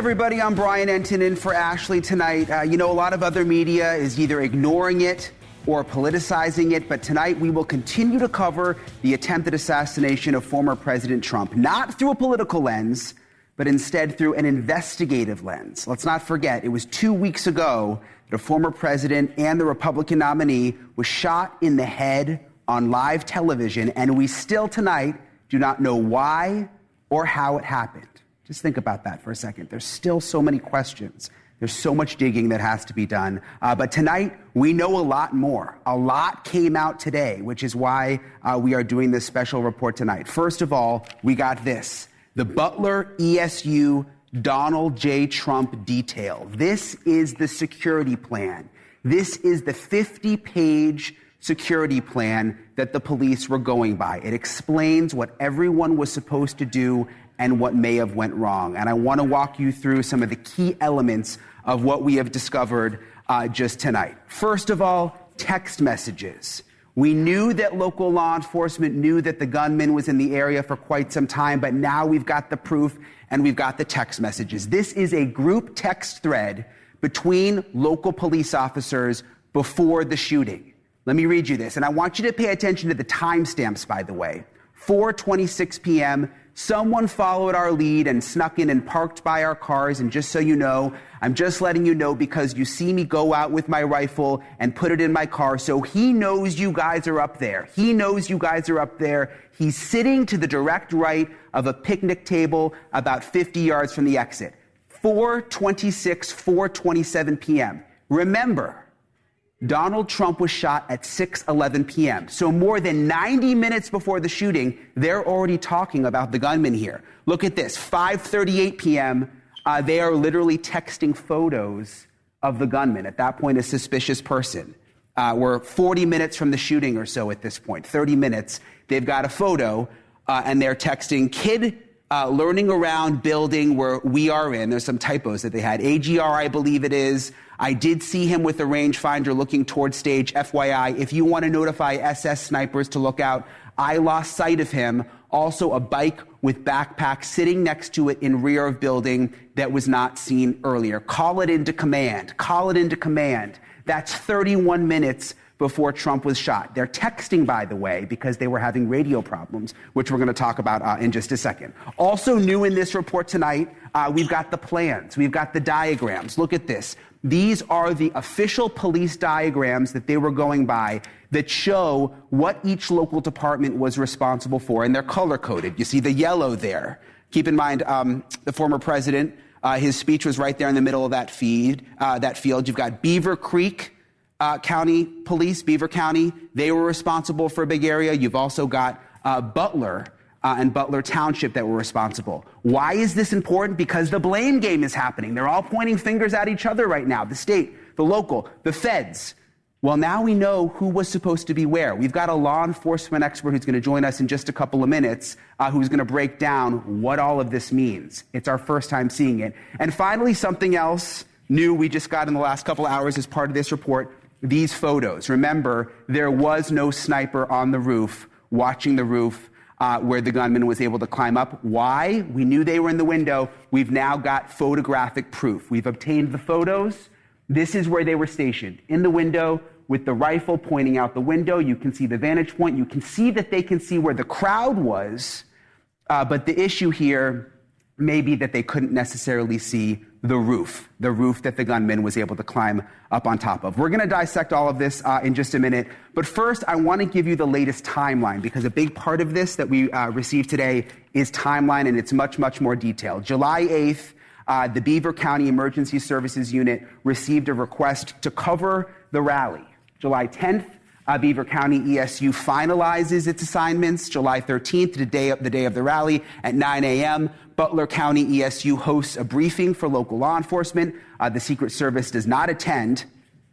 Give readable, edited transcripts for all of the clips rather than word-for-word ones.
everybody, I'm Brian Enton in for Ashleigh tonight. A lot of other media is either ignoring it or politicizing it, but tonight we will continue to cover the attempted assassination of former President Trump, not through a political lens, but instead through an investigative lens. Let's not forget, it was 2 weeks ago that a former president and the Republican nominee was shot in the head on live television, and we still tonight do not know why or how it happened. Just think about that for a second. There's still so many questions. There's so much digging that has to be done. But tonight, we know a lot more. A lot came out today, which is why we are doing this special report tonight. First of all, we got this. The Butler ESU Donald J. Trump detail. This is the security plan. This is the 50-page security plan that the police were going by. It explains what everyone was supposed to do and what may have went wrong. And I want to walk you through some of the key elements of what we have discovered just tonight. First of all, text messages. We knew that local law enforcement knew that the gunman was in the area for quite some time, but now we've got the proof and we've got the text messages. This is a group text thread between local police officers before the shooting. Let me read you this, and I want you to pay attention to the timestamps, by the way. 4:26 p.m., someone followed our lead and snuck in and parked by our cars, and just so you know, I'm just letting you know because you see me go out with my rifle and put it in my car, so he knows you guys are up there. He knows you guys are up there. He's sitting to the direct right of a picnic table about 50 yards from the exit. 4:26, 4:27 p.m. Remember, Donald Trump was shot at 6:11 p.m. So more than 90 minutes before the shooting, they're already talking about the gunman here. Look at this, 5:38 p.m., they are literally texting photos of the gunman. At that point, a suspicious person. We're 40 minutes from the shooting or so at this point, 30 minutes. They've got a photo, and they're texting kid learning around building where we are in. There's some typos that they had. AGR, I believe it is. I did see him with the rangefinder looking towards stage. FYI, if you want to notify SS snipers to look out, I lost sight of him. Also, a bike with backpack sitting next to it in rear of building that was not seen earlier. Call it into command. Call it into command. That's 31 minutes before Trump was shot. They're texting, by the way, because they were having radio problems, which we're going to talk about in just a second. Also new in this report tonight, we've got the plans. We've got the diagrams. Look at this. These are the official police diagrams that they were going by that show what each local department was responsible for, and they're color-coded. You see the yellow there. Keep in mind, the former president, his speech was right there in the middle of that field. You've got Beaver Creek County Police, Beaver County. They were responsible for a big area. You've also got Butler and Butler Township that were responsible. Why is this important? Because the blame game is happening. They're all pointing fingers at each other right now. The state, the local, the feds. Well, now we know who was supposed to be where. We've got a law enforcement expert who's going to join us in just a couple of minutes, who's going to break down what all of this means. It's our first time seeing it. And finally, something else new we just got in the last couple of hours as part of this report, these photos. Remember, there was no sniper on the roof, watching the roof, where the gunman was able to climb up. Why? We knew they were in the window. We've now got photographic proof. We've obtained the photos. This is where they were stationed, in the window with the rifle pointing out the window. You can see the vantage point. You can see that they can see where the crowd was. But the issue here may be that they couldn't necessarily see the roof that the gunman was able to climb up on top of. We're going to dissect all of this in just a minute. But first, I want to give you the latest timeline, because a big part of this that we received today is timeline, and it's much, much more detailed. July 8th, the Beaver County Emergency Services Unit received a request to cover the rally. July 10th, Beaver County ESU finalizes its assignments. July 13th, the day of the rally at 9 a.m., Butler County ESU hosts a briefing for local law enforcement. The Secret Service does not attend.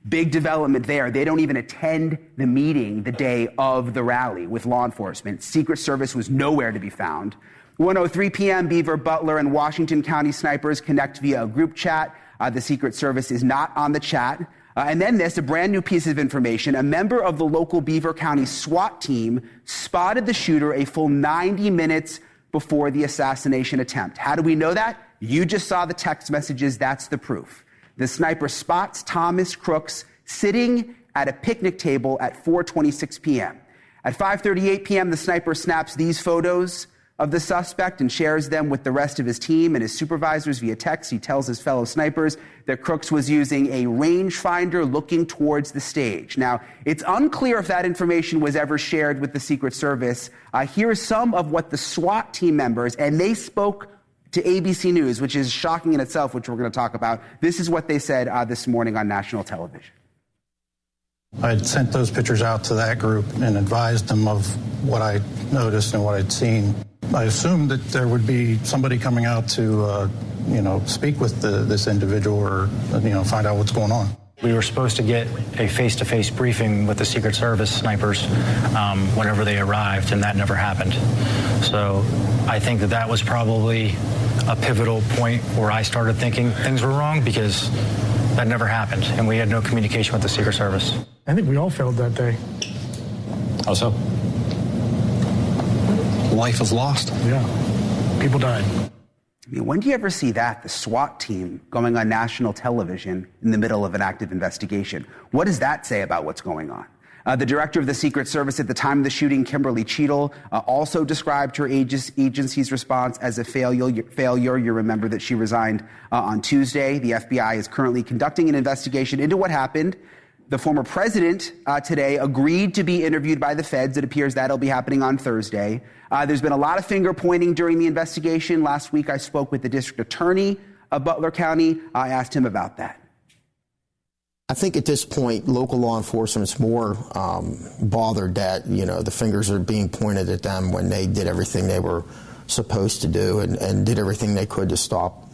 Big development there. They don't even attend the meeting the day of the rally with law enforcement. Secret Service was nowhere to be found. 1:03 p.m., Beaver, Butler, and Washington County snipers connect via a group chat. The Secret Service is not on the chat. And then a brand new piece of information. A member of the local Beaver County SWAT team spotted the shooter a full 90 minutes before the assassination attempt. How do we know that? You just saw the text messages. That's the proof. The sniper spots Thomas Crooks sitting at a picnic table at 4:26 p.m. At 5:38 p.m., the sniper snaps these photos of the suspect and shares them with the rest of his team and his supervisors via text. He tells his fellow snipers that Crooks was using a rangefinder looking towards the stage. Now, it's unclear if that information was ever shared with the Secret Service. Here's some of what the SWAT team members, and they spoke to ABC News, which is shocking in itself, which we're going to talk about. This is what they said this morning on national television. I had sent those pictures out to that group and advised them of what I noticed and what I'd seen. I assumed that there would be somebody coming out to, speak with this individual or, find out what's going on. We were supposed to get a face-to-face briefing with the Secret Service snipers whenever they arrived, and that never happened. So I think that was probably a pivotal point where I started thinking things were wrong, because that never happened, and we had no communication with the Secret Service. I think we all failed that day. How so? Life is lost. Yeah. People died. I mean, when do you ever see that, the SWAT team going on national television in the middle of an active investigation? What does that say about what's going on? The director of the Secret Service at the time of the shooting, Kimberly Cheadle, also described her agency's response as a failure. You remember that she resigned on Tuesday. The FBI is currently conducting an investigation into what happened. The former president today agreed to be interviewed by the feds. It appears that'll be happening on Thursday. There's been a lot of finger pointing during the investigation. Last week, I spoke with the district attorney of Butler County. I asked him about that. I think at this point, local law enforcement's more bothered that, the fingers are being pointed at them when they did everything they were supposed to do and did everything they could to stop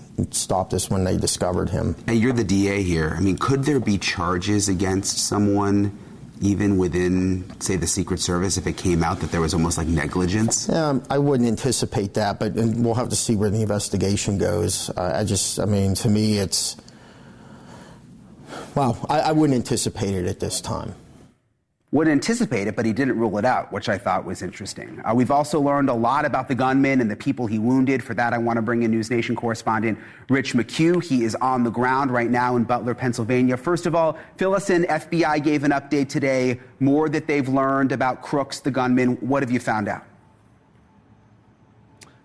this when they discovered him. Hey, you're the DA here. I mean, could there be charges against someone even within, say, the Secret Service if it came out that there was almost like negligence? I wouldn't anticipate that, but we'll have to see where the investigation goes. To me, it's... Well, I wouldn't anticipate it at this time. Wouldn't anticipate it, but he didn't rule it out, which I thought was interesting. We've also learned a lot about the gunman and the people he wounded. For that, I want to bring in NewsNation correspondent Rich McHugh. He is on the ground right now in Butler, Pennsylvania. First of all, fill us in. FBI gave an update today, more that they've learned about Crooks, the gunman. What have you found out?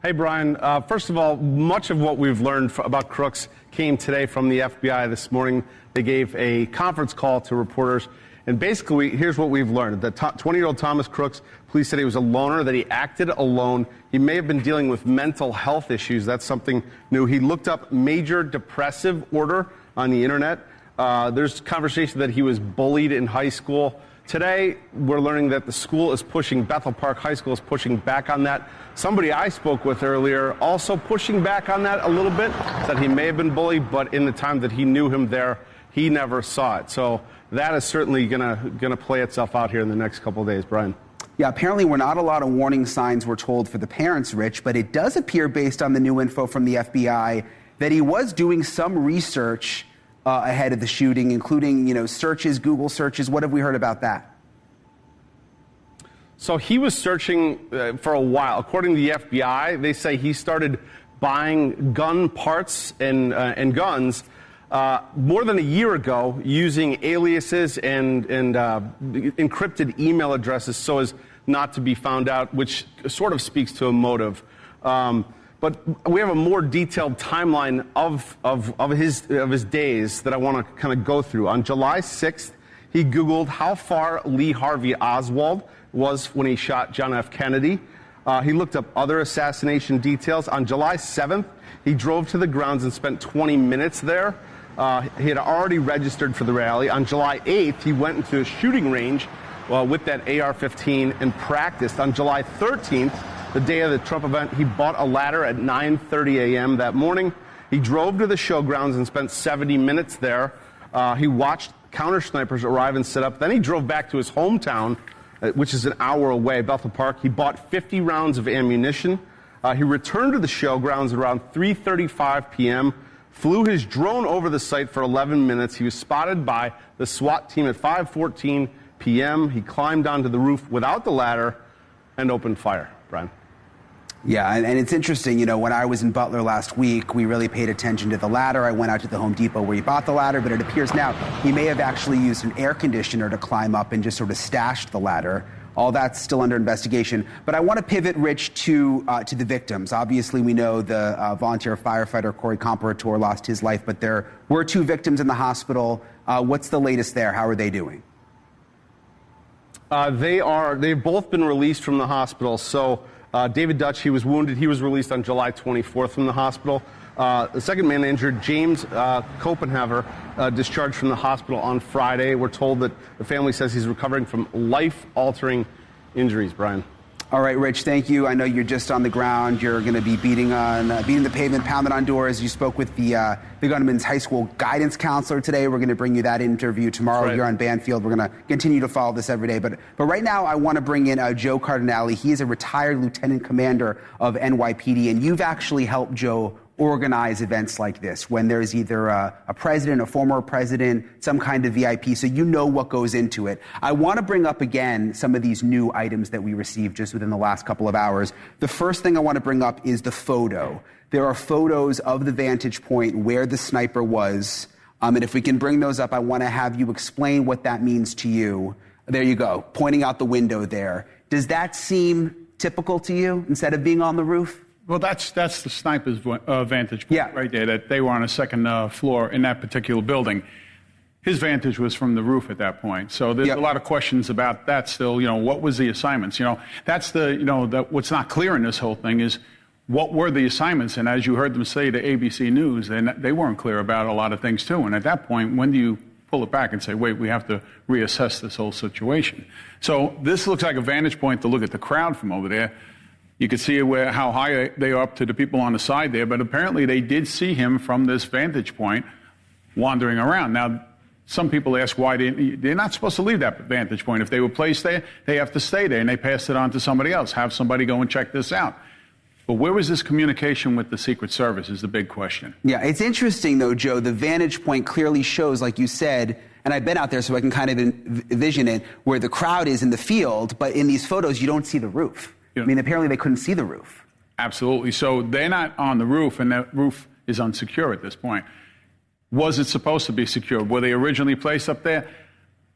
Hey, Brian. First of all, much of what we've learned about Crooks came today from the FBI this morning. They gave a conference call to reporters. And basically, here's what we've learned. The 20-year-old Thomas Crooks, police said he was a loner, that he acted alone. He may have been dealing with mental health issues. That's something new. He looked up major depressive order on the internet. There's conversation that he was bullied in high school. Today, we're learning that the school is pushing, Bethel Park High School is pushing back on that. Somebody I spoke with earlier also pushing back on that a little bit, that he may have been bullied, but in the time that he knew him there, he never saw it. So that is certainly gonna play itself out here in the next couple of days, Brian. Yeah, apparently we're not a lot of warning signs, we're told, for the parents, Rich, but it does appear, based on the new info from the FBI, that he was doing some research ahead of the shooting, including, searches, Google searches. What have we heard about that? So he was searching for a while. According to the FBI, they say he started buying gun parts and guns more than a year ago, using aliases and encrypted email addresses so as not to be found out, which sort of speaks to a motive. But we have a more detailed timeline of his days that I want to kind of go through. On July 6th, he Googled how far Lee Harvey Oswald was when he shot John F. Kennedy. He looked up other assassination details. On July 7th, he drove to the grounds and spent 20 minutes there. He had already registered for the rally. On July 8th, he went into a shooting range with that AR-15 and practiced. On July 13th, the day of the Trump event, he bought a ladder at 9:30 a.m. that morning. He drove to the showgrounds and spent 70 minutes there. He watched counter snipers arrive and set up. Then he drove back to his hometown, which is an hour away, Bethel Park. He bought 50 rounds of ammunition. He returned to the showgrounds around 3:35 p.m., flew his drone over the site for 11 minutes. He was spotted by the SWAT team at 5:14 p.m. He climbed onto the roof without the ladder and opened fire. Brian. Yeah, and it's interesting, when I was in Butler last week, we really paid attention to the ladder. I went out to the Home Depot where he bought the ladder, but it appears now he may have actually used an air conditioner to climb up and just sort of stashed the ladder. All that's still under investigation. But I want to pivot, Rich, to the victims. Obviously, we know the volunteer firefighter Corey Comparator lost his life, but there were 2 victims in the hospital. What's the latest there? How are they doing? They've both been released from the hospital. So David Dutch, he was wounded. He was released on July 24th from the hospital. The second man injured, James Copenhaver, discharged from the hospital on Friday. We're told that the family says he's recovering from life-altering injuries, Brian. All right, Rich, thank you. I know you're just on the ground. You're going to be beating the pavement, pounding on doors. You spoke with the Gunman's high school guidance counselor today. We're going to bring you that interview tomorrow here on Banfield. We're going to continue to follow this every day. But right now, I want to bring in Joe Cardinale. He is a retired lieutenant commander of NYPD, and you've actually helped Joe organize events like this when there's either a president, a former president, some kind of VIP, so you know what goes into it. I want to bring up again some of these new items that we received just within the last couple of hours. The first thing I want to bring up is the photo. There are photos of the vantage point where the sniper was, and if we can bring those up, I want to have you explain what that means to you. There you go, pointing out the window there. Does that seem typical to you instead of being on the roof? Well, that's the sniper's vantage point right there, that they were on a second floor in that particular building. His vantage was from the roof at that point. So there's a lot of questions about that still. What was the assignments? That's what's not clear in this whole thing is what were the assignments? And as you heard them say to ABC News, they weren't clear about a lot of things too. And at that point, when do you pull it back and say, wait, we have to reassess this whole situation? So this looks like a vantage point to look at the crowd from over there. You could see how high they are up to the people on the side there, but apparently they did see him from this vantage point wandering around. Now, some people ask why they're not supposed to leave that vantage point. If they were placed there, they have to stay there, and they passed it on to somebody else. Have somebody go and check this out. But where was this communication with the Secret Service is the big question. Yeah, it's interesting, though, Joe. The vantage point clearly shows, like you said, and I've been out there so I can kind of envision it, where the crowd is in the field, but in these photos, you don't see the roof. I mean, apparently they couldn't see the roof. Absolutely. So they're not on the roof, and that roof is unsecure at this point. Was it supposed to be secure? Were they originally placed up there?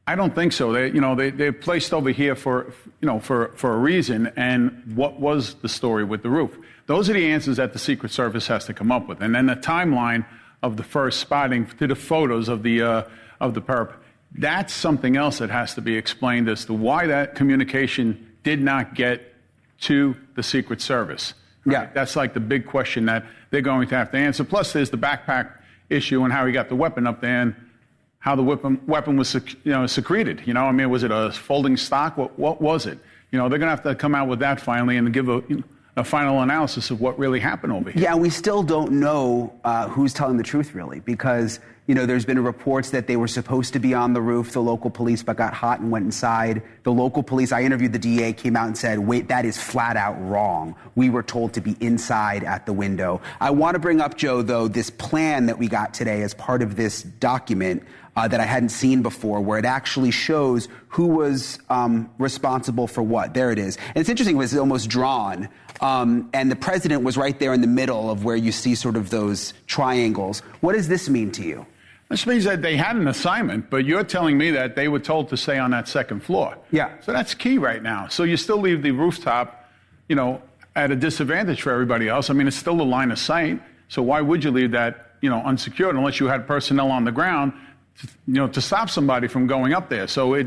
I don't think so. They're placed over here for a reason. And what was the story with the roof? Those are the answers that the Secret Service has to come up with. And then the timeline of the first spotting to the photos of the perp. That's something else that has to be explained as to why that communication did not get to the Secret Service. Right? Yeah. That's like the big question that they're going to have to answer. Plus, there's the backpack issue and how he got the weapon up there and how the weapon was secreted. Was it a folding stock? What was it? They're going to have to come out with that finally and give a final analysis of what really happened over here. Yeah, we still don't know who's telling the truth, really, because there's been reports that they were supposed to be on the roof, the local police, but got hot and went inside. The local police, I interviewed the DA, came out and said, wait, that is flat out wrong. We were told to be inside at the window. I want to bring up, Joe, though, this plan that we got today as part of this document that I hadn't seen before, where it actually shows who was responsible for what. There it is. And it's interesting, it was almost drawn. And the president was right there in the middle of where you see sort of those triangles. What does this mean to you? This means that they had an assignment, but you're telling me that they were told to stay on that second floor. Yeah. So that's key right now. So you still leave the rooftop, at a disadvantage for everybody else. I mean, it's still a line of sight. So why would you leave that, unsecured unless you had personnel on the ground, to stop somebody from going up there? So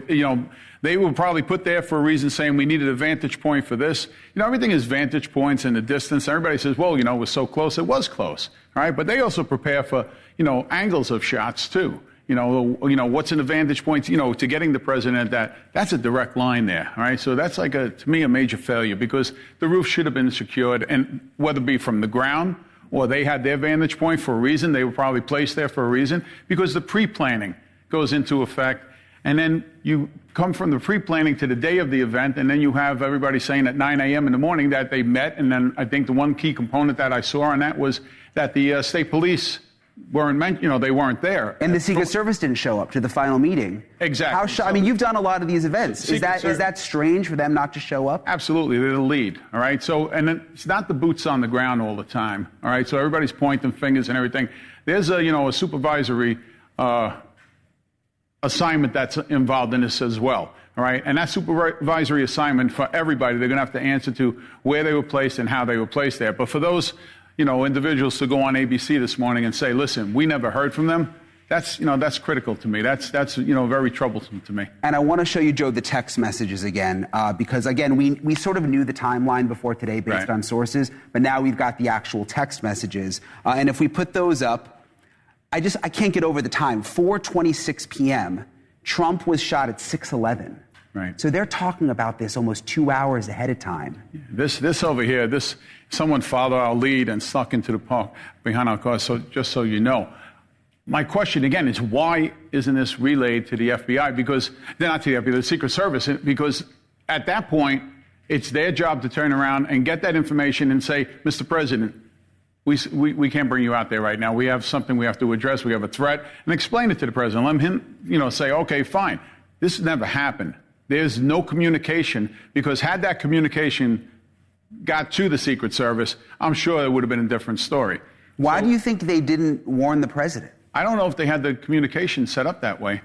they were probably put there for a reason, saying we needed a vantage point for this. Everything is vantage points in the distance. Everybody says, well, it was so close. It was close, all right? But they also prepare for, angles of shots too. What's in the vantage point, to getting the president, that's a direct line there, all right? So that's to me, a major failure, because the roof should have been secured, and whether it be from the ground or they had their vantage point for a reason, they were probably placed there for a reason, because the pre-planning goes into effect. And then you come from the pre-planning to the day of the event, and then you have everybody saying at 9 a.m. in the morning that they met. And then I think the one key component that I saw on that was that the state police they weren't there. And the Secret Service didn't show up to the final meeting. Exactly. I mean, you've done a lot of these events. Is that strange for them not to show up? Absolutely. They're the lead. All right. So, and it's not the boots on the ground all the time. All right. So everybody's pointing fingers and everything. There's a supervisory assignment that's involved in this as well. All right. And that supervisory assignment for everybody, they're going to have to answer to where they were placed and how they were placed there. But for those, individuals to go on ABC this morning and say, listen, we never heard from them. That's critical to me. That's very troublesome to me. And I want to show you, Joe, the text messages again, because again, we sort of knew the timeline before today based on sources, but now we've got the actual text messages. And if we put those up, I can't get over the time. 4:26 p.m. Trump was shot at 6:11. Right. So they're talking about this almost 2 hours ahead of time. This over here, someone followed our lead and snuck into the park behind our car. So just so you know. My question, again, is why isn't this relayed to the FBI? Because, not to the FBI, the Secret Service, because at that point, it's their job to turn around and get that information and say, Mr. President, we can't bring you out there right now. We have something we have to address. We have a threat. And explain it to the president. Let him, say, okay, fine. This never happened. There's no communication, because had that communication got to the Secret Service, I'm sure it would have been a different story. Why do you think they didn't warn the president? I don't know if they had the communication set up that way,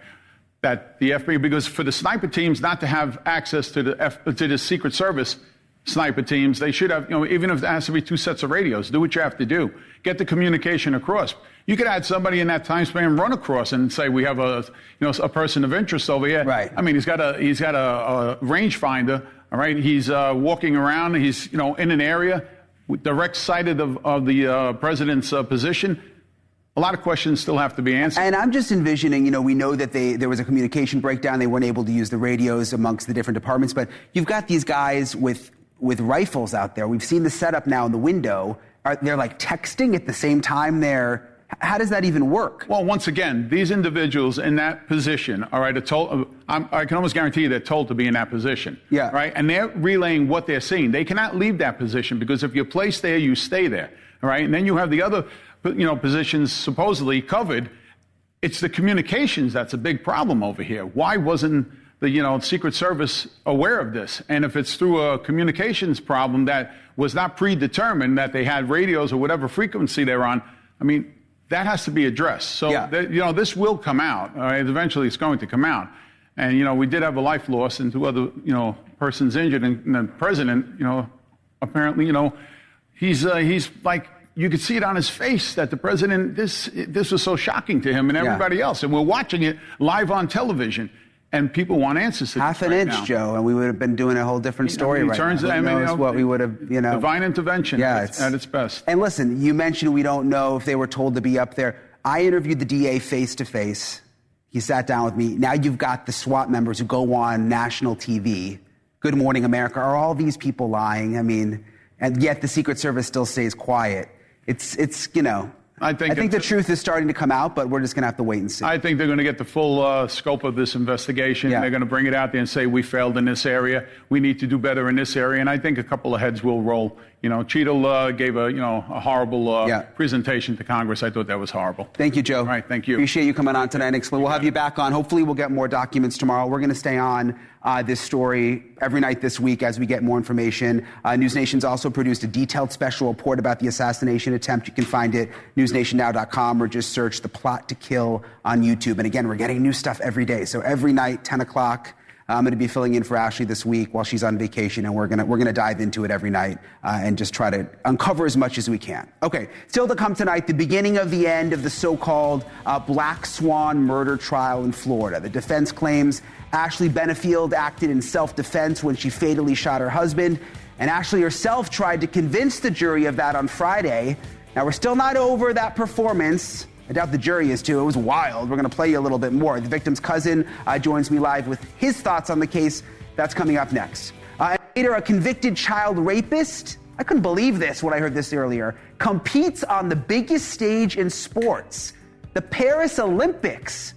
that the FBI, because for the sniper teams not to have access to the Secret Service sniper teams, they should have, even if there has to be 2 sets of radios, do what you have to do. Get the communication across. You could add somebody in that time span run across and say, we have a person of interest over here. Right. I mean, he's got a rangefinder. All right. He's walking around. He's, in an area direct sighted of the president's position. A lot of questions still have to be answered. And I'm just envisioning, we know that there was a communication breakdown. They weren't able to use the radios amongst the different departments. But you've got these guys with rifles out there. We've seen the setup now in the window. They're like texting at the same time there. How does that even work? Well, once again, these individuals in that position, all right, I can almost guarantee you they're told to be in that position. Yeah. Right? And they're relaying what they're seeing. They cannot leave that position, because if you're placed there, you stay there. All right? And then you have the other positions supposedly covered. It's the communications that's a big problem over here. Why wasn't the Secret Service aware of this? And if it's through a communications problem that was not predetermined, that they had radios or whatever frequency they're on, I mean, that has to be addressed. So, this will come out. All right? Eventually it's going to come out. And, we did have a life loss and 2 other, persons injured. And the president, apparently, he's like, you could see it on his face that the president, this was so shocking to him and everybody else. And we're watching it live on television, and people want answers to this half an inch, now. Joe, and we would have been doing a whole different story right now. What we would have, divine intervention at its best. And listen, you mentioned we don't know if they were told to be up there. I interviewed the DA face to face. He sat down with me. Now you've got the SWAT members who go on national TV. Good Morning America. Are all these people lying? I mean, and yet the Secret Service still stays quiet. It's I think the truth is starting to come out, but we're just going to have to wait and see. I think they're going to get the full scope of this investigation. Yeah. They're going to bring it out there and say, we failed in this area. We need to do better in this area. And I think a couple of heads will roll. Cheadle gave a horrible presentation to Congress. I thought that was horrible. Thank you, Joe. All right, thank you. Appreciate you coming on tonight and explain. We'll have you back on. Hopefully we'll get more documents tomorrow. We're going to stay on this story every night this week as we get more information. NewsNation's also produced a detailed special report about the assassination attempt. You can find it newsnationnow.com or just search The Plot to Kill on YouTube. And again, we're getting new stuff every day. So every night, 10 o'clock, I'm going to be filling in for Ashleigh this week while she's on vacation, and we're going to dive into it every night and just try to uncover as much as we can. Okay, still to come tonight, the beginning of the end of the so-called Black Swan murder trial in Florida. The defense claims Ashleigh Banfield acted in self-defense when she fatally shot her husband, and Ashleigh herself tried to convince the jury of that on Friday. Now, we're still not over that performance. I doubt the jury is too. It was wild. We're going to play you a little bit more. The victim's cousin joins me live with his thoughts on the case. That's coming up next. Later, a convicted child rapist, I couldn't believe this when I heard this earlier, competes on the biggest stage in sports, the Paris Olympics.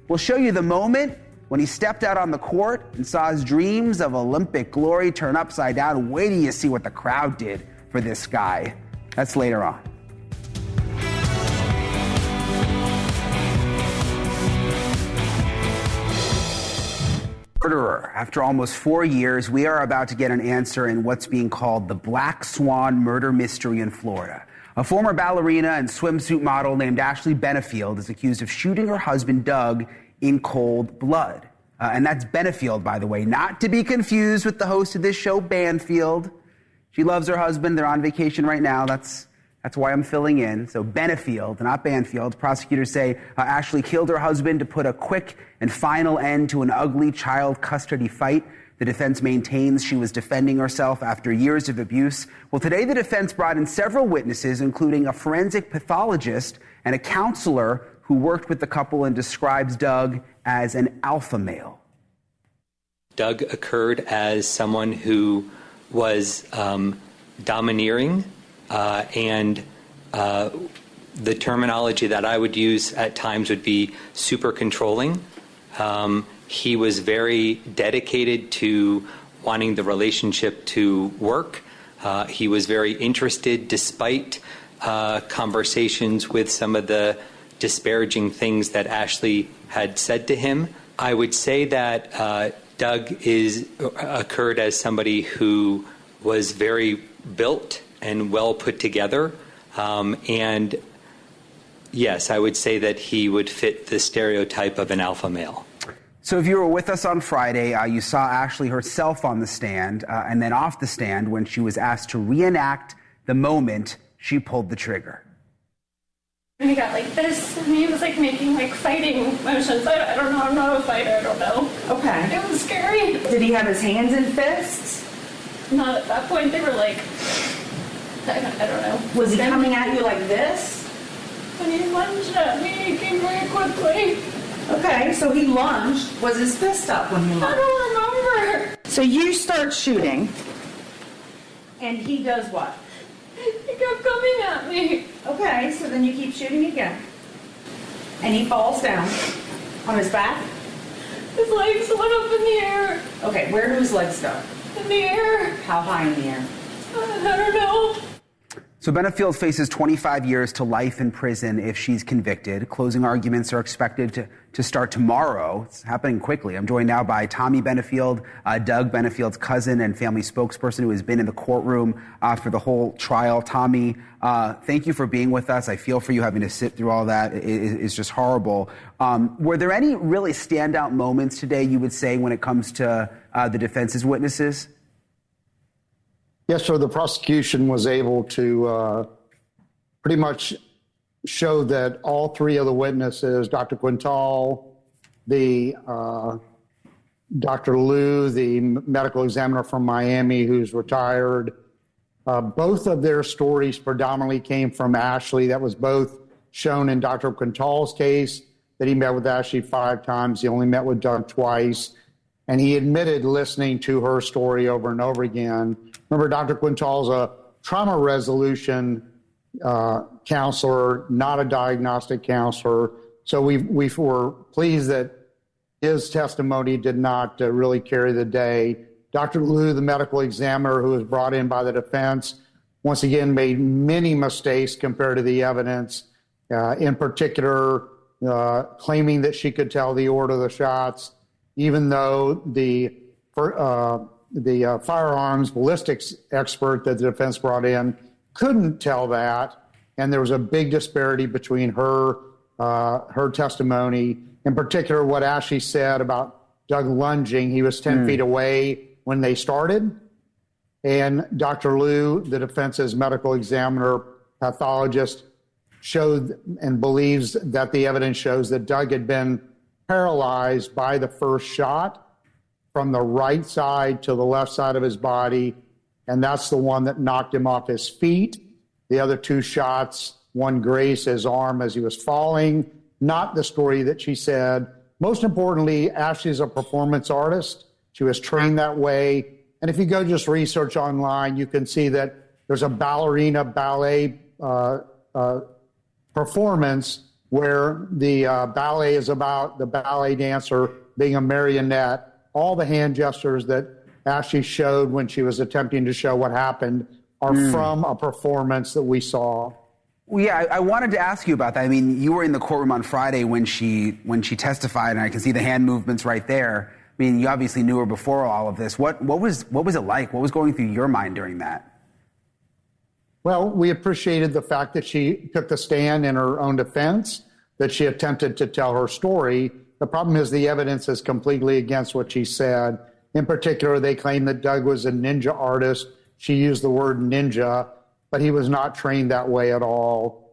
We'll show you the moment when he stepped out on the court and saw his dreams of Olympic glory turn upside down. Wait till you see what the crowd did for this guy. That's later on. Murderer. After almost 4 years, we are about to get an answer in what's being called the Black Swan murder mystery in Florida. A former ballerina and swimsuit model named Ashleigh Banfield is accused of shooting her husband, Doug, in cold blood. And that's Banfield, by the way, not to be confused with the host of this show, Banfield. She loves her husband. They're on vacation right now. That's why I'm filling in. So Banfield, not Banfield. Prosecutors say Ashleigh killed her husband to put a quick and final end to an ugly child custody fight. The defense maintains she was defending herself after years of abuse. Well, today the defense brought in several witnesses, including a forensic pathologist and a counselor who worked with the couple and describes Doug as an alpha male. Doug occurred as someone who was domineering, and the terminology that I would use at times would be super controlling. He was very dedicated to wanting the relationship to work. He was very interested, despite conversations with some of the disparaging things that Ashleigh had said to him. I would say that Doug occurred as somebody who was very built and well put together. And yes, I would say that he would fit the stereotype of an alpha male. So if you were with us on Friday, you saw Ashleigh herself on the stand and then off the stand when she was asked to reenact the moment she pulled the trigger. And he got like this, and he was like making like fighting motions. I don't know, I'm not a fighter, I don't know. Okay. It was scary. Did he have his hands in fists? Not at that point, they were like, I don't know. Was he coming at you like this? When he lunged at me, he came very quickly. Okay, so he lunged. Was his fist up when he lunged? I don't remember. So you start shooting, and he does what? He kept coming at me. Okay, so then you keep shooting again. And he falls down on his back? His legs went up in the air. Okay, where do his legs go? In the air. How high in the air? I don't know. So Banfield faces 25 years to life in prison if she's convicted. Closing arguments are expected to start tomorrow. It's happening quickly. I'm joined now by Tommy Banfield, Doug Banfield's cousin and family spokesperson who has been in the courtroom for the whole trial. Tommy, thank you for being with us. I feel for you having to sit through all that. It's just horrible. Were there any really standout moments today, you would say, when it comes to the defense's witnesses? Yes, sir. The prosecution was able to pretty much show that all three of the witnesses, Dr. Quintal, the Dr. Liu, the medical examiner from Miami who's retired, both of their stories predominantly came from Ashleigh. That was both shown in Dr. Quintal's case, that he met with Ashleigh 5 times. He only met with Doug twice. And he admitted listening to her story over and over again. Remember, Dr. Quintal's a trauma resolution counselor, not a diagnostic counselor. So we were pleased that his testimony did not really carry the day. Dr. Liu, the medical examiner who was brought in by the defense, once again made many mistakes compared to the evidence, in particular claiming that she could tell the order of the shots, even though the firearms ballistics expert that the defense brought in couldn't tell that. And there was a big disparity between her testimony, in particular what Ashleigh said about Doug lunging. He was 10 feet away when they started. And Dr. Liu, the defense's medical examiner, pathologist, showed and believes that the evidence shows that Doug had been paralyzed by the first shot from the right side to the left side of his body, and that's the one that knocked him off his feet. The other 2 shots, one grazed his arm as he was falling, not the story that she said. Most importantly, Ashleigh's a performance artist. She was trained that way. And if you go just research online, you can see that there's a ballerina ballet performance where the ballet is about the ballet dancer being a marionette. All the hand gestures that Ashleigh showed when she was attempting to show what happened are from a performance that we saw. Well, yeah, I wanted to ask you about that. I mean, you were in the courtroom on Friday when she testified, and I can see the hand movements right there. mean, you obviously knew her before all of this. What was it like? What was going through your mind during that? Well, we appreciated the fact that she took the stand in her own defense, that she attempted to tell her story. The problem is the evidence is completely against what she said. In particular, they claim that Doug was a ninja artist. She used the word ninja, but he was not trained that way at all.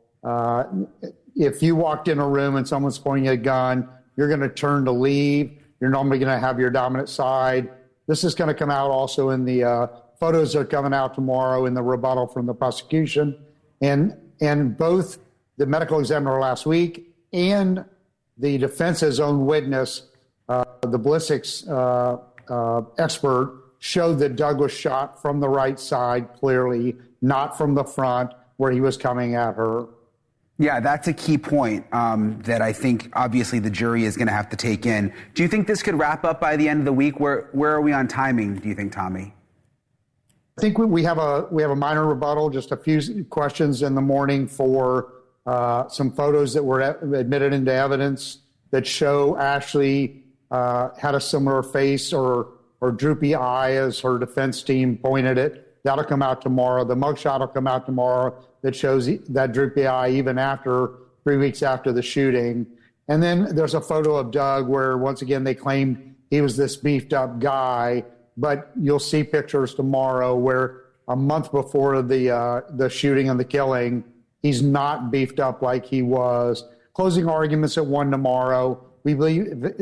If you walked in a room and someone's pointing a gun, you're going to turn to leave. You're normally going to have your dominant side. This is going to come out also in the photos that are coming out tomorrow in the rebuttal from the prosecution. And both the medical examiner last week and the defense's own witness, the ballistics expert, showed that Doug was shot from the right side clearly, not from the front where he was coming at her. Yeah, that's a key point that I think obviously the jury is going to have to take in. Do you think this could wrap up by the end of the week? Where are we on timing, do you think, Tommy? I think we have a minor rebuttal, just a few questions in the morning for some photos that were admitted into evidence that show Ashleigh had a similar face or droopy eye as her defense team pointed it. That'll come out tomorrow. The mugshot will come out tomorrow that shows that droopy eye even after 3 weeks after the shooting. And then there's a photo of Doug where, once again, they claimed he was this beefed up guy, but you'll see pictures tomorrow where a month before the shooting and the killing, he's not beefed up like he was. Closing arguments at 1 tomorrow. We believe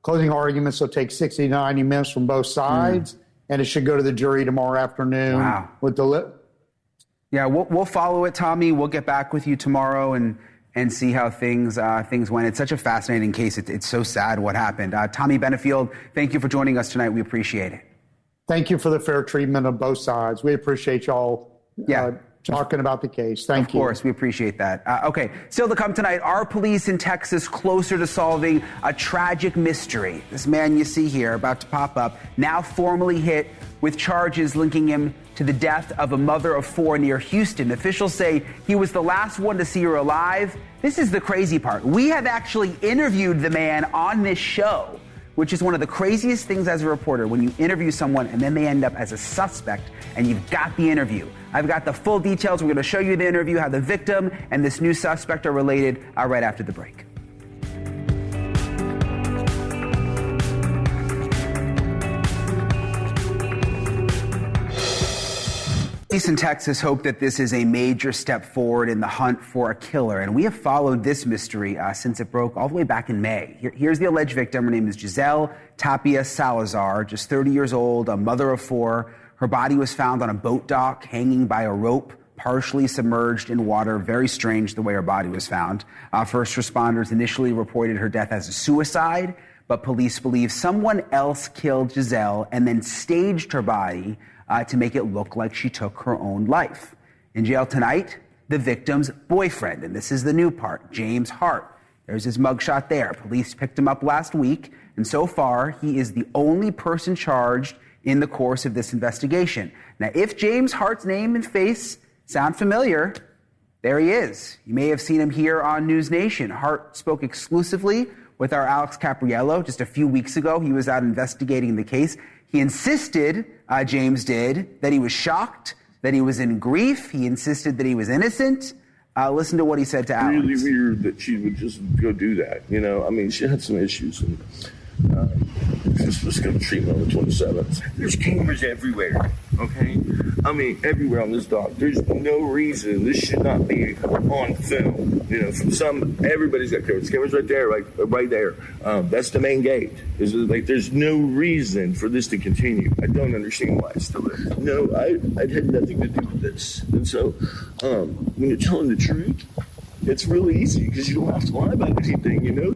closing arguments will take 60 to 90 minutes from both sides, and it should go to the jury tomorrow afternoon. Wow. With the Yeah, we'll follow it, Tommy. We'll get back with you tomorrow and see how things went. It's such a fascinating case. It's so sad what happened. Tommy Banfield, thank you for joining us tonight. We appreciate it. Thank you for the fair treatment of both sides. We appreciate y'all talking about the case. Thank you. Of course, we appreciate that. Okay, still to come tonight, are police in Texas closer to solving a tragic mystery? This man you see here about to pop up, now formally hit with charges linking him to the death of a mother of 4 near Houston. Officials say he was the last one to see her alive. This is the crazy part. We have actually interviewed the man on this show, which is one of the craziest things as a reporter, when you interview someone and then they end up as a suspect and you've got the interview. I've got the full details. We're going to show you the interview, how the victim and this new suspect are related right after the break. Police in Texas hope that this is a major step forward in the hunt for a killer, and we have followed this mystery since it broke all the way back in May. Here's the alleged victim. Her name is Giselle Tapia Salazar, just 30 years old, a mother of 4. Her body was found on a boat dock, hanging by a rope, partially submerged in water. Very strange the way her body was found. First responders initially reported her death as a suicide, but police believe someone else killed Giselle and then staged her body to make it look like she took her own life. In jail tonight, the victim's boyfriend, and this is the new part, James Hart. There's his mugshot there. Police picked him up last week, and so far, he is the only person charged in the course of this investigation. Now, if James Hart's name and face sound familiar, there he is. You may have seen him here on NewsNation. Hart spoke exclusively with our Alex Capriello just a few weeks ago. He was out investigating the case. He insisted, James did, that he was shocked, that he was in grief. He insisted that he was innocent. Listen to what he said to Alex. Really weird that she would just go do that. You know, I mean, she had some issues, and she was supposed to go to treatment on the 27th. There's cameras everywhere, okay? I mean, everywhere on this dock. There's no reason this should not be on film. You know, from everybody's got cameras. Cameras right there, right there. That's the main gate. There's no reason for this to continue. I don't understand why it's still there. No, I had nothing to do with this. And so, when you're telling the truth, it's really easy because you don't have to lie about anything, you know?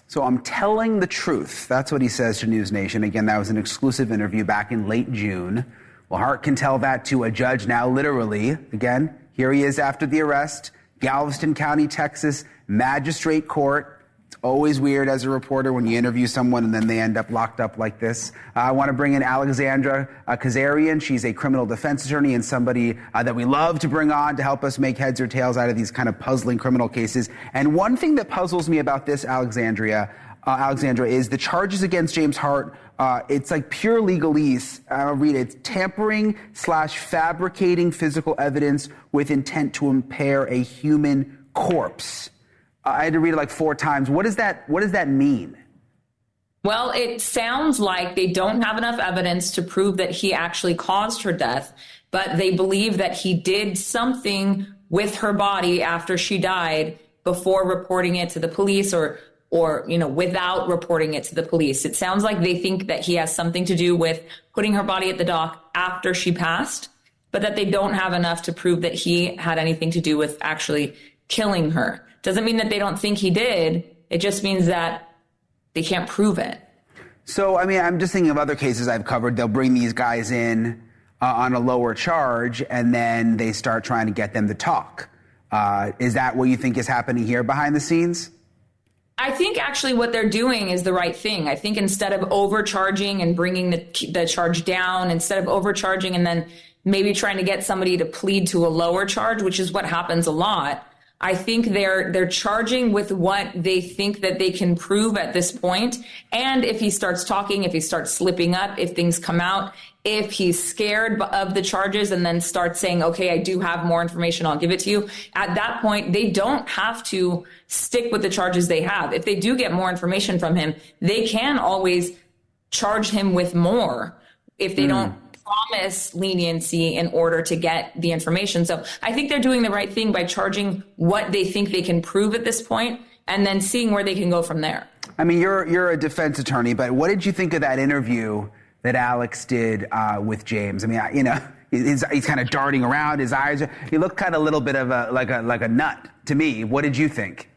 So I'm telling the truth. That's what he says to NewsNation. Again, that was an exclusive interview back in late June. Well, Hart can tell that to a judge now, literally. Again, here he is after the arrest, Galveston County, Texas, Magistrate Court. It's always weird as a reporter when you interview someone and then they end up locked up like this. I want to bring in Alexandra Kazarian. She's a criminal defense attorney and somebody that we love to bring on to help us make heads or tails out of these kind of puzzling criminal cases. And one thing that puzzles me about this, Alexandria, Alexandra, is the charges against James Hart. It's like pure legalese. I'll read it. It's tampering/fabricating physical evidence with intent to impair a human corpse. I had to read it like 4 times. What does that mean? Well, it sounds like they don't have enough evidence to prove that he actually caused her death, but they believe that he did something with her body after she died before reporting it to the police or without reporting it to the police. It sounds like they think that he has something to do with putting her body at the dock after she passed, but that they don't have enough to prove that he had anything to do with actually killing her. Doesn't mean that they don't think he did. It just means that they can't prove it. So, I mean, I'm just thinking of other cases I've covered. They'll bring these guys in on a lower charge, and then they start trying to get them to talk. Is that what you think is happening here behind the scenes? I think actually what they're doing is the right thing. I think instead of overcharging and bringing the charge down, instead of overcharging and then maybe trying to get somebody to plead to a lower charge, which is what happens a lot, I think they're charging with what they think that they can prove at this point. And if he starts talking, if he starts slipping up, if things come out, if he's scared of the charges and then starts saying, okay, I do have more information, I'll give it to you. At that point, they don't have to stick with the charges they have. If they do get more information from him, they can always charge him with more if they don't promise leniency in order to get the information. So I think they're doing the right thing by charging what they think they can prove at this point and then seeing where they can go from there. I mean, you're a defense attorney, but what did you think of that interview that Alex did with James? I mean, he's kind of darting around. His eyes, he looked kind of a little bit of like a nut to me. What did you think?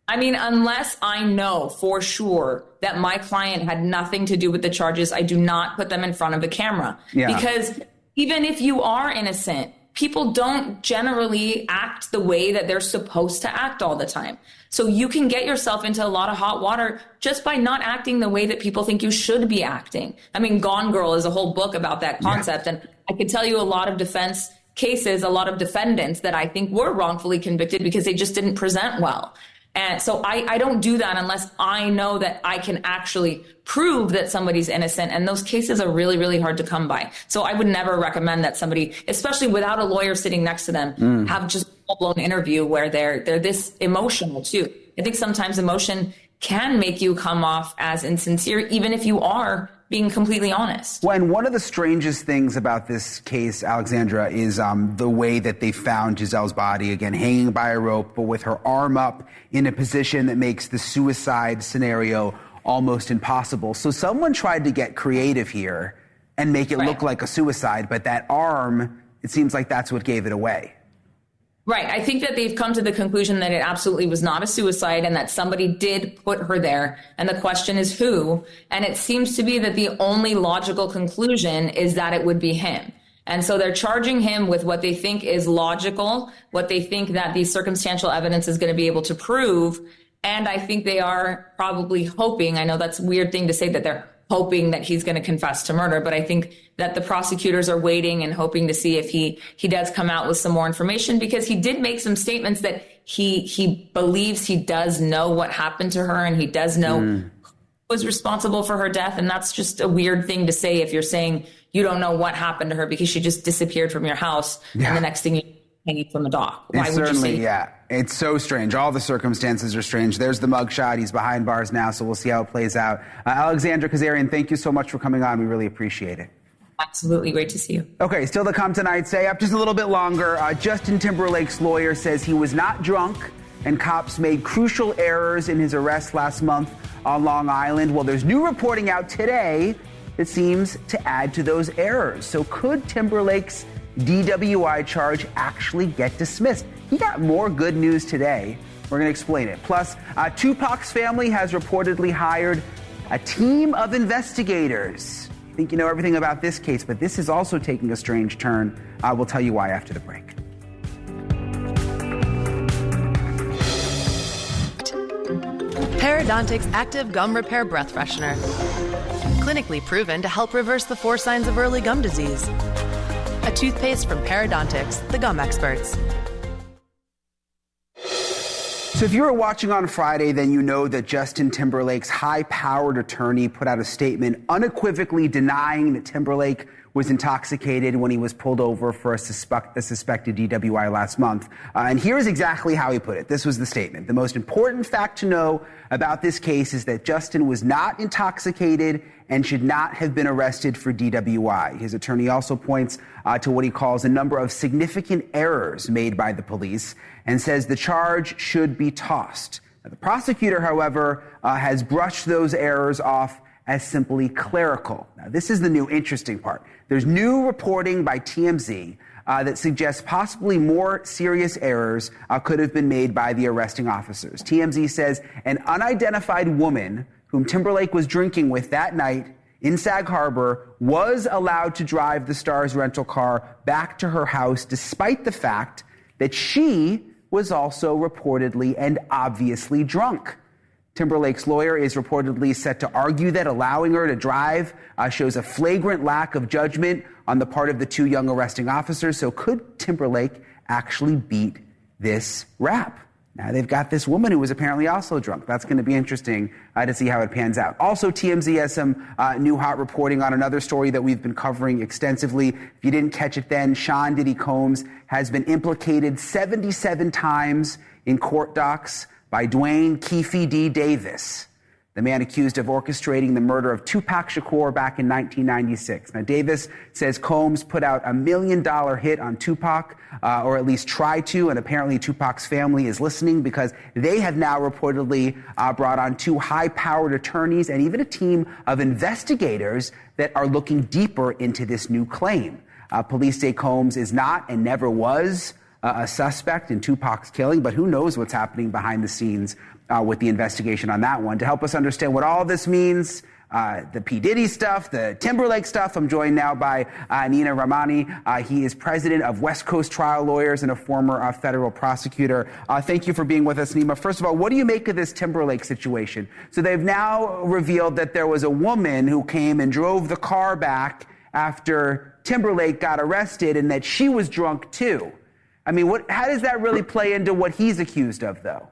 I mean, unless I know for sure that my client had nothing to do with the charges, I do not put them in front of a camera. Yeah. Because even if you are innocent, people don't generally act the way that they're supposed to act all the time. So you can get yourself into a lot of hot water just by not acting the way that people think you should be acting. I mean, Gone Girl is a whole book about that concept. Yeah. And I could tell you a lot of defense cases, a lot of defendants that I think were wrongfully convicted because they just didn't present well. And so I don't do that unless I know that I can actually prove that somebody's innocent. And those cases are really, really hard to come by. So I would never recommend that somebody, especially without a lawyer sitting next to them, have just a full-blown interview where they're this emotional too. I think sometimes emotion can make you come off as insincere, even if you are being completely honest. Well, and one of the strangest things about this case, Alexandra, is the way that they found Giselle's body, again, hanging by a rope, but with her arm up in a position that makes the suicide scenario almost impossible. So someone tried to get creative here and make it look like a suicide, but that arm, it seems like that's what gave it away. Right. I think that they've come to the conclusion that it absolutely was not a suicide and that somebody did put her there. And the question is who? And it seems to be that the only logical conclusion is that it would be him. And so they're charging him with what they think is logical, what they think that the circumstantial evidence is going to be able to prove. And I think they are probably hoping, I know that's a weird thing to say that they're hoping that he's going to confess to murder, but I think that the prosecutors are waiting and hoping to see if he does come out with some more information, because he did make some statements that he believes he does know what happened to her and he does know who was responsible for her death. And that's just a weird thing to say if you're saying you don't know what happened to her because she just disappeared from your house and the next thing you hanging from the dock. Why would you say that? It's so strange. All the circumstances are strange. There's the mugshot. He's behind bars now, so we'll see how it plays out. Alexandra Kazarian, thank you so much for coming on. We really appreciate it. Absolutely. Great to see you. Okay, still to come tonight. Stay up just a little bit longer. Justin Timberlake's lawyer says he was not drunk and cops made crucial errors in his arrest last month on Long Island. Well, there's new reporting out today that seems to add to those errors. So could Timberlake's DWI charge actually get dismissed? He got more good news today. We're going to explain it. Plus, Tupac's family has reportedly hired a team of investigators. I think you know everything about this case, but this is also taking a strange turn. We'll tell you why after the break. Parodontic's active gum repair breath freshener. Clinically proven to help reverse the 4 signs of early gum disease. A toothpaste from Parodontics, the gum experts. So if you were watching on Friday, then you know that Justin Timberlake's high-powered attorney put out a statement unequivocally denying that Timberlake was intoxicated when he was pulled over for a suspected DWI last month. And here's exactly how he put it. This was the statement. The most important fact to know about this case is that Justin was not intoxicated and should not have been arrested for DWI. His attorney also points to what he calls a number of significant errors made by the police and says the charge should be tossed. Now, the prosecutor, however, has brushed those errors off as simply clerical. Now, this is the new interesting part. There's new reporting by TMZ that suggests possibly more serious errors could have been made by the arresting officers. TMZ says an unidentified woman whom Timberlake was drinking with that night in Sag Harbor was allowed to drive the star's rental car back to her house despite the fact that she was also reportedly and obviously drunk. Timberlake's lawyer is reportedly set to argue that allowing her to drive shows a flagrant lack of judgment on the part of the two young arresting officers. So could Timberlake actually beat this rap? Now they've got this woman who was apparently also drunk. That's going to be interesting to see how it pans out. Also, TMZ has some new hot reporting on another story that we've been covering extensively. If you didn't catch it then, Sean Diddy Combs has been implicated 77 times in court docs by Dwayne Keefe D. Davis, the man accused of orchestrating the murder of Tupac Shakur back in 1996. Now, Davis says Combs put out $1 million hit on Tupac, or at least tried to, and apparently Tupac's family is listening because they have now reportedly brought on two high-powered attorneys and even a team of investigators that are looking deeper into this new claim. Police say Combs is not and never was a suspect in Tupac's killing, but who knows what's happening behind the scenes with the investigation on that one. To help us understand what all this means, the P. Diddy stuff, the Timberlake stuff, I'm joined now by Nina Rahmani. He is president of West Coast Trial Lawyers and a former federal prosecutor. Thank you for being with us, Nima. First of all, what do you make of this Timberlake situation? So they've now revealed that there was a woman who came and drove the car back after Timberlake got arrested and that she was drunk too. I mean, how does that really play into what he's accused of, though?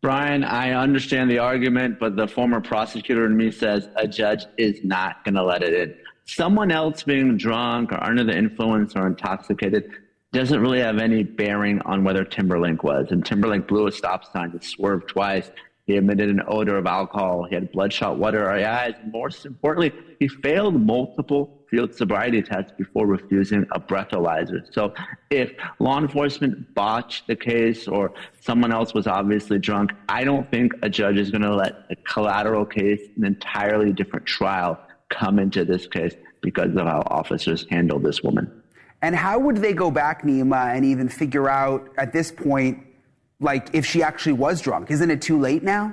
Brian, I understand the argument, but the former prosecutor in me says a judge is not going to let it in. Someone else being drunk or under the influence or intoxicated doesn't really have any bearing on whether Timberlake was. And Timberlake blew a stop sign, he swerved twice. He emitted an odor of alcohol. He had bloodshot water in his eyes. Most importantly, he failed multiple field sobriety tests before refusing a breathalyzer. So if law enforcement botched the case or someone else was obviously drunk, I don't think a judge is going to let a collateral case, an entirely different trial, come into this case because of how officers handled this woman. And how would they go back, Nima, and even figure out at this point, like, if she actually was drunk? Isn't it too late now?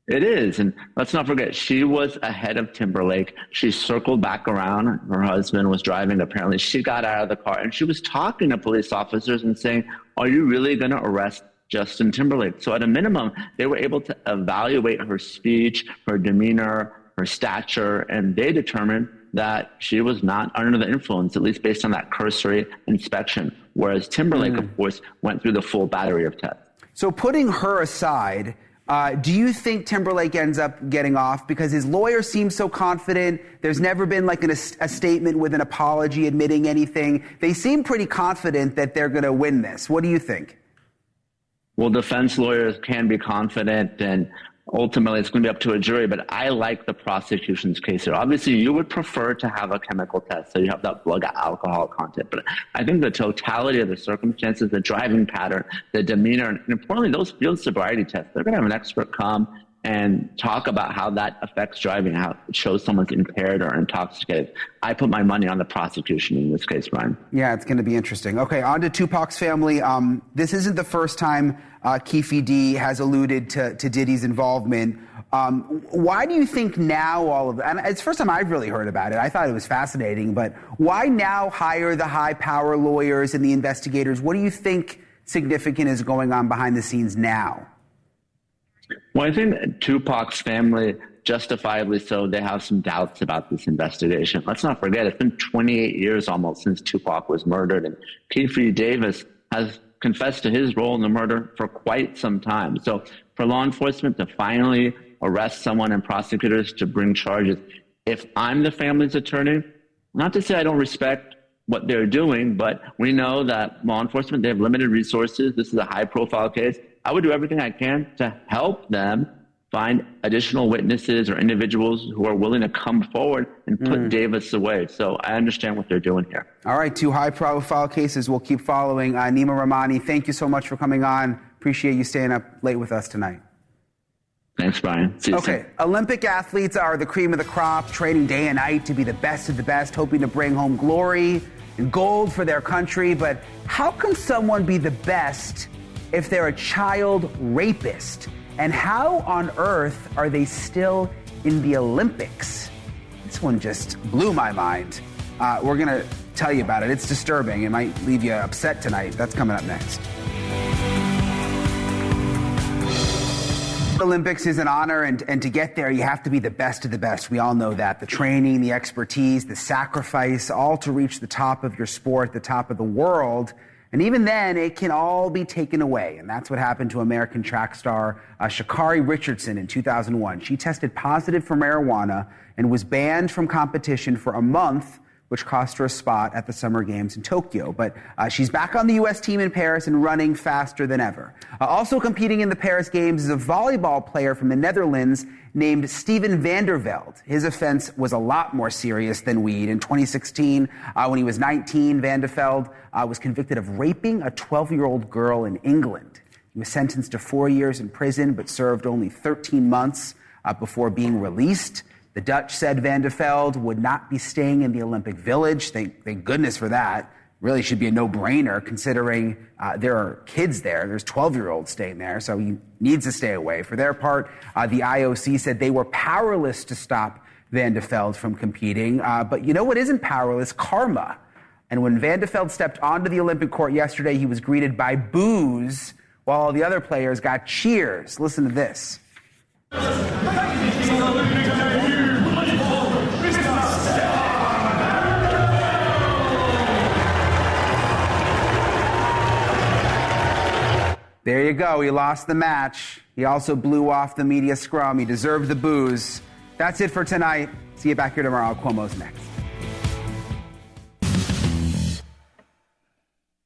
It is. And let's not forget, she was ahead of Timberlake. She circled back around. Her husband was driving. Apparently, she got out of the car and she was talking to police officers and saying, are you really going to arrest Justin Timberlake? So at a minimum, they were able to evaluate her speech, her demeanor, her stature, and they determined that she was not under the influence, at least based on that cursory inspection, whereas Timberlake, of course, went through the full battery of tests. So putting her aside, do you think Timberlake ends up getting off? Because his lawyer seems so confident. There's never been like a statement with an apology admitting anything. They seem pretty confident that they're going to win this. What do you think? Well, defense lawyers can be confident, and ultimately it's going to be up to a jury, but I like the prosecution's case here. Obviously, you would prefer to have a chemical test, so you have that blood alcohol content, but I think the totality of the circumstances, the driving pattern, the demeanor, and importantly, those field sobriety tests, they're going to have an expert come and talk about how that affects driving, how it shows someone's impaired or intoxicated. I put my money on the prosecution in this case, Ryan. Yeah, it's going to be interesting. Okay, on to Tupac's family. This isn't the first time Keefe D has alluded to Diddy's involvement. Why do you think now all of that? And it's the first time I've really heard about it. I thought it was fascinating, but why now hire the high-power lawyers and the investigators? What do you think significant is going on behind the scenes now? Well, I think Tupac's family, justifiably so, they have some doubts about this investigation. Let's not forget, it's been 28 years almost since Tupac was murdered, and Keefe Davis has confessed to his role in the murder for quite some time. So for law enforcement to finally arrest someone and prosecutors to bring charges, if I'm the family's attorney, not to say I don't respect what they're doing, but we know that law enforcement, they have limited resources. This is a high-profile case. I would do everything I can to help them find additional witnesses or individuals who are willing to come forward and put Davis away. So I understand what they're doing here. All right, 2 high-profile cases we'll keep following. Nima Rahmani, thank you so much for coming on. Appreciate you staying up late with us tonight. Thanks, Brian. See you soon. Olympic athletes are the cream of the crop, training day and night to be the best of the best, hoping to bring home glory and gold for their country. But how can someone be the best if they're a child rapist? And how on earth are they still in the Olympics? This one just blew my mind. We're going to tell you about it. It's disturbing. It might leave you upset tonight. That's coming up next. The Olympics is an honor, and to get there, you have to be the best of the best. We all know that. The training, the expertise, the sacrifice, all to reach the top of your sport, the top of the world. And even then, it can all be taken away. And that's what happened to American track star Sha'Carri Richardson in 2001. She tested positive for marijuana and was banned from competition for a month, which cost her a spot at the Summer Games in Tokyo. But she's back on the U.S. team in Paris and running faster than ever. Also competing in the Paris Games is a volleyball player from the Netherlands named Steven van der Velde. His offense was a lot more serious than weed. In 2016, when he was 19, van der Velde was convicted of raping a 12-year-old girl in England. He was sentenced to 4 years in prison, but served only 13 months before being released. The Dutch said van der Velde would not be staying in the Olympic Village. Thank goodness for that. Really should be a no-brainer considering there are kids there. There's 12-year-olds staying there, so he needs to stay away. For their part, the IOC said they were powerless to stop van der Velde from competing. But you know what isn't powerless? Karma. And when van der Velde stepped onto the Olympic court yesterday, he was greeted by boos while all the other players got cheers. Listen to this. There you go. He lost the match. He also blew off the media scrum. He deserved the boos. That's it for tonight. See you back here tomorrow. Cuomo's next.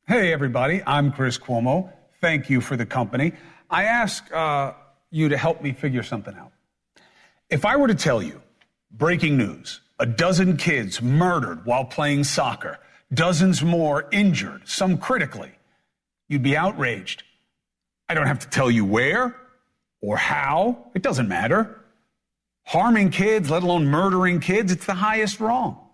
Hey, everybody. I'm Chris Cuomo. Thank you for the company. I ask you to help me figure something out. If I were to tell you, breaking news, a dozen kids murdered while playing soccer, dozens more injured, some critically, you'd be outraged. I don't have to tell you where or how. It doesn't matter. Harming kids, let alone murdering kids, it's the highest wrong.